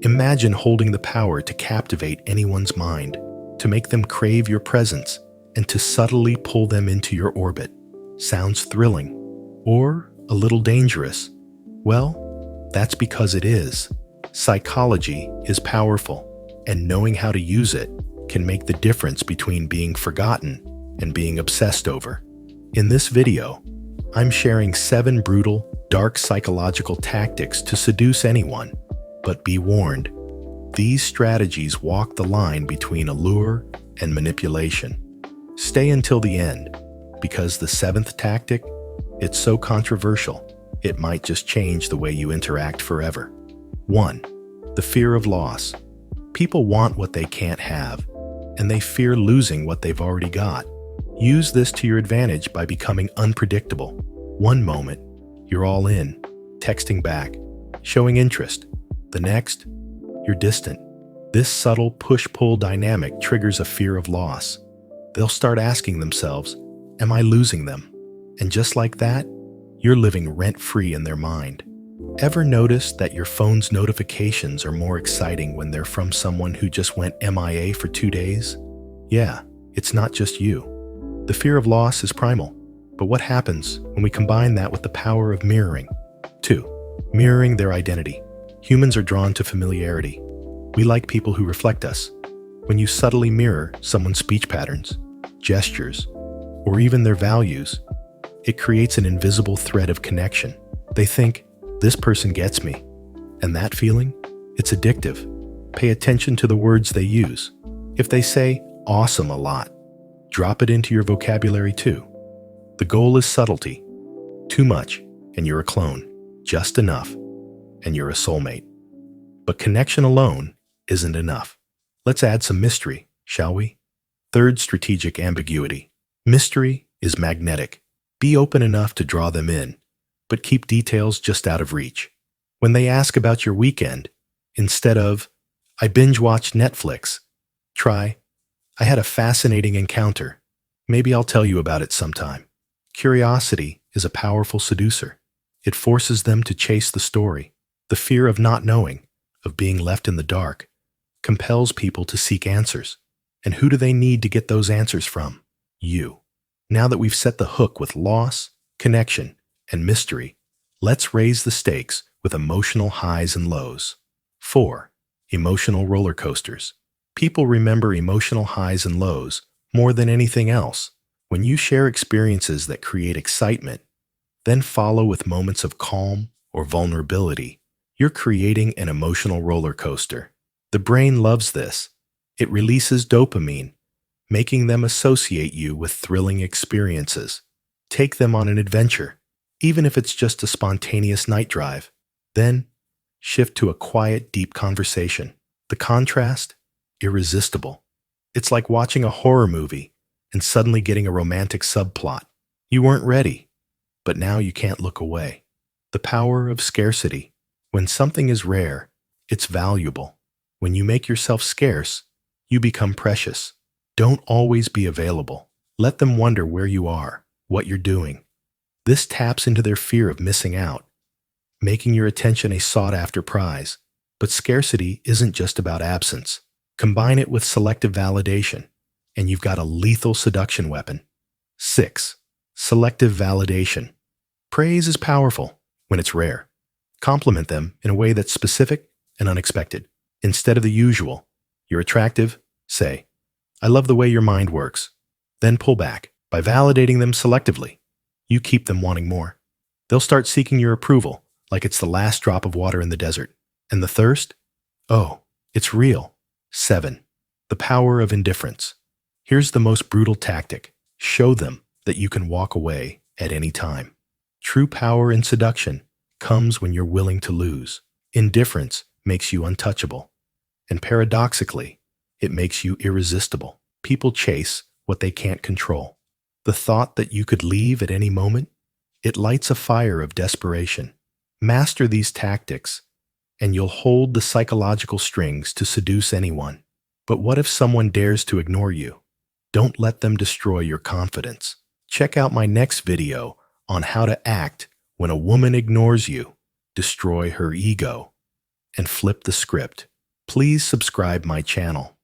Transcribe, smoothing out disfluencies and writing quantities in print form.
Imagine holding the power to captivate anyone's mind, to make them crave your presence, and to subtly pull them into your orbit. Sounds thrilling, or a little dangerous. Well, that's because it is. Psychology is powerful, and knowing how to use it can make the difference between being forgotten and being obsessed over. In this video, I'm sharing 7 brutal, dark psychological tactics to seduce anyone. But be warned, these strategies walk the line between allure and manipulation. Stay until the end, because the 7th tactic, it's so controversial, it might just change the way you interact forever. 1. The fear of loss. People want what they can't have, and they fear losing what they've already got. Use this to your advantage by becoming unpredictable. One moment, you're all in, texting back, showing interest. The next, you're distant. This subtle push-pull dynamic triggers a fear of loss. They'll start asking themselves, am I losing them? And just like that, you're living rent-free in their mind. Ever notice that your phone's notifications are more exciting when they're from someone who just went MIA for 2 days? Yeah, it's not just you. The fear of loss is primal. But what happens when we combine that with the power of mirroring? 2. Mirroring their identity. Humans are drawn to familiarity. We like people who reflect us. When you subtly mirror someone's speech patterns, gestures, or even their values, it creates an invisible thread of connection. They think, this person gets me. And that feeling? It's addictive. Pay attention to the words they use. If they say awesome a lot, drop it into your vocabulary too. The goal is subtlety. Too much, and you're a clone. Just enough, and you're a soulmate. But connection alone isn't enough. Let's add some mystery, shall we? 3rd, strategic ambiguity. Mystery is magnetic. Be open enough to draw them in, but keep details just out of reach. When they ask about your weekend, instead of, I binge-watched Netflix, try, I had a fascinating encounter. Maybe I'll tell you about it sometime. Curiosity is a powerful seducer. It forces them to chase the story. The fear of not knowing, of being left in the dark, compels people to seek answers. And who do they need to get those answers from? You. Now that we've set the hook with loss, connection, and mystery, let's raise the stakes with emotional highs and lows. 4. Emotional roller coasters. People remember emotional highs and lows more than anything else. When you share experiences that create excitement, then follow with moments of calm or vulnerability, you're creating an emotional roller coaster. The brain loves this. It releases dopamine, making them associate you with thrilling experiences. Take them on an adventure, even if it's just a spontaneous night drive. Then, shift to a quiet, deep conversation. The contrast? Irresistible. It's like watching a horror movie and suddenly getting a romantic subplot. You weren't ready, but now you can't look away. The power of scarcity. When something is rare, it's valuable. When you make yourself scarce, you become precious. Don't always be available. Let them wonder where you are, what you're doing. This taps into their fear of missing out, making your attention a sought-after prize. But scarcity isn't just about absence. Combine it with selective validation, and you've got a lethal seduction weapon. 6. Selective validation. Praise is powerful when it's rare. Compliment them in a way that's specific and unexpected. Instead of the usual, you're attractive, say, I love the way your mind works. Then pull back. By validating them selectively, you keep them wanting more. They'll start seeking your approval, like it's the last drop of water in the desert. And the thirst? Oh, it's real. 7. The power of indifference. Here's the most brutal tactic. Show them that you can walk away at any time. True power in seduction comes when you're willing to lose. Indifference makes you untouchable. And paradoxically, it makes you irresistible. People chase what they can't control. The thought that you could leave at any moment, it lights a fire of desperation. Master these tactics, and you'll hold the psychological strings to seduce anyone. But what if someone dares to ignore you? Don't let them destroy your confidence. Check out my next video on how to act when a woman ignores you, destroy her ego, and flip the script. please subscribe my channel.